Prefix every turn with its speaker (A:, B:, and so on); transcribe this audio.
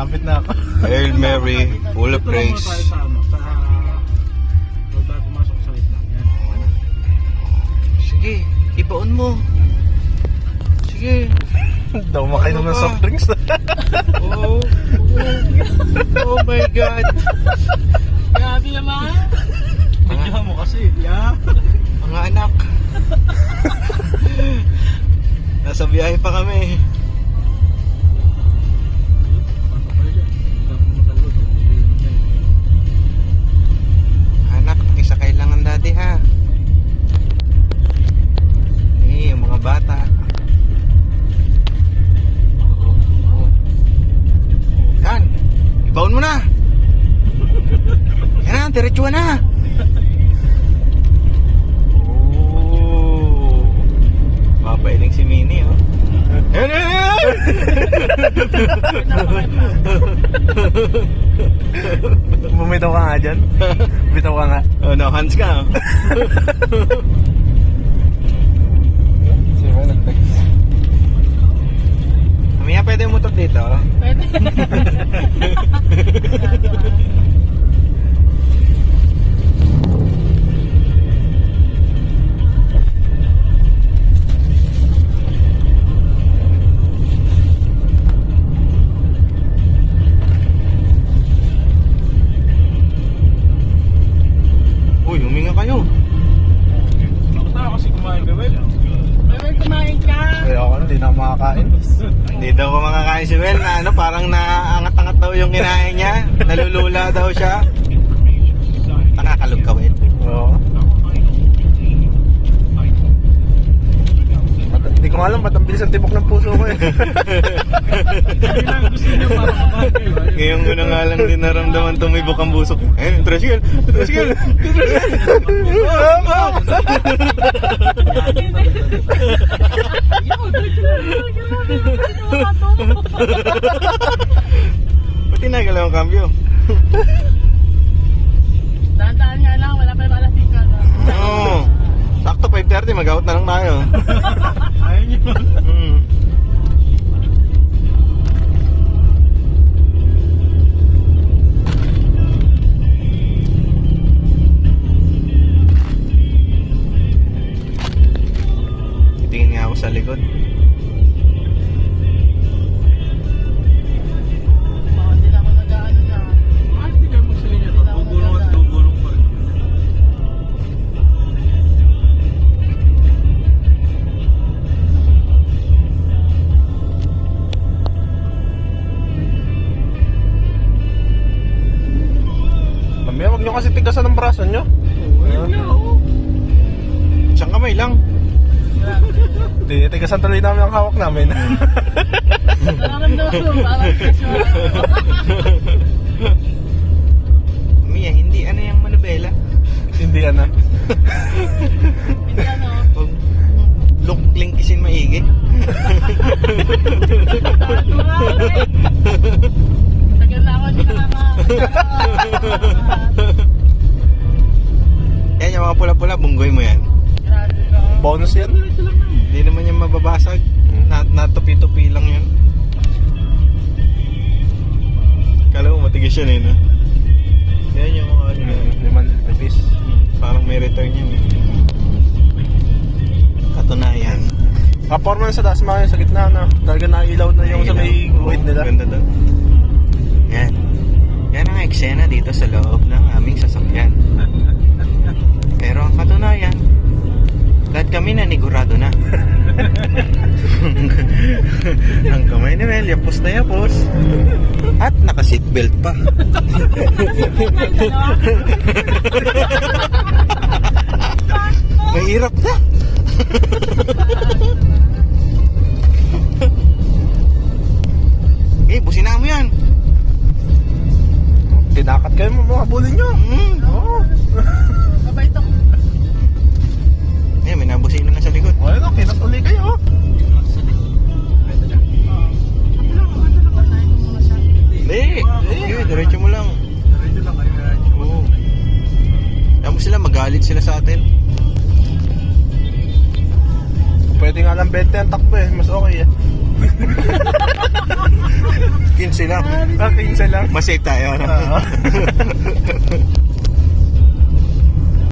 A: Lapit na ako.
B: Hail Mary, full of
A: Dito lang
B: praise.
A: muna tayo sa ano, sa... Huwag tayo pumasok sa wait lang. Yan.
B: Sige, ibaon mo. Sige.
A: Daw makainom ng soft drinks.
B: Oh, oh my God.
C: Grabe naman.
A: Bigyan mo kasi. Yeah.
B: Mga anak. Nasa biyahe pa kami. Anak, pakisakay lang ang daddy ha. Eh, yung mga bata. Yan, ibaon mo na. Yan na, diretsuhan na. Oh, mapailing si Minnie, oh. Yan, yan, yan.
A: Bumitaw ka nga dyan. Bumitaw ka nga.
B: Oh, no, hands ka. Oh.
A: Sino nag-text?
B: Mamaya pwede umutot dito.
C: Pwede.
B: Uy, huminga kayo.
A: Ako tayo kasi kumain gawin.
C: Pwede kumain ka.
A: Kaya ako hindi na ako makakain.
B: Hindi daw ko makakain si Well na ano, parang naangat-angat daw yung kinain niya. Nalulula daw siya. Nakakalog ka, Well.
A: Oo. Hindi ko alam ba't ang bilis ang tibok ng puso ko eh. Gusto niyo para kapagay.
B: Ngayon ko na nga lang din naramdaman tumibok ang busok. Eh, tricycle! Tricycle! Ba't tinagalaw ang kambyo?
C: Dahan-dahan nga lang, wala pa yung alas 5 na.
B: Oo. Sakto 5:30, mag-out na lang tayo.
A: Ayaw niyo.
B: Hmm. Titingin nga ako sa likod.
C: Baka hindi na ako nag-ano na.
A: Hindi kayo magsaling yan. Bubulong at bubulong pa rin. Mamaya, wag nyo kasi tigasan ng braso nyo.
B: Isang kamay lang.
A: Hindi, tigasan tuloy namin ang hawak namin.
C: Nararamdaman ko, parang casual.
B: Mia, hindi ano yung manubela.
A: Hindi yan ah.
C: Hindi ano.
B: Huwag lingkisin maigi.
C: Tagal na ako, hindi
B: Yan yung mga pula-pula, bunggoy mo yan.
C: Grabe ka.
A: Bonus yan.
B: Hindi naman yan mababasag. Natupi-tupi lang yan. Kala mo matigas yan eh, no? Yan yung mga ano yan.
A: Liman, ipis.
B: Parang may return yan eh. Katunayan.
A: Kaporman sa taas mga yun, sa gitna na. Talaga nailaw na yung sa may guhit nila.
B: Ganda doon. Yan. Yan ang eksena dito sa loob ng aming sasakyan. Pero ang katunayan, lahat kami nanigurado na. Ang kamay ni Mel, yapos na yapos. At naka-seatbelt pa. Mahirap na. Eh, busina mo yan.
A: Tinakat kayo mga bulin nyo. Oo.
C: Mabait ako.
B: Eh, may nabusina na sa likod.
A: Wala na, kinat uli kayo.
B: Hindi. Diretso mo lang.
A: Diretso lang kayo.
B: Oo. Tama sila, magalit sila sa atin.
A: Pwede nga lang 20 ang takbo eh, mas okay eh.
B: 15 15 lang.
A: 15 lang.
B: Mas safe tayo, ano?
A: Oo.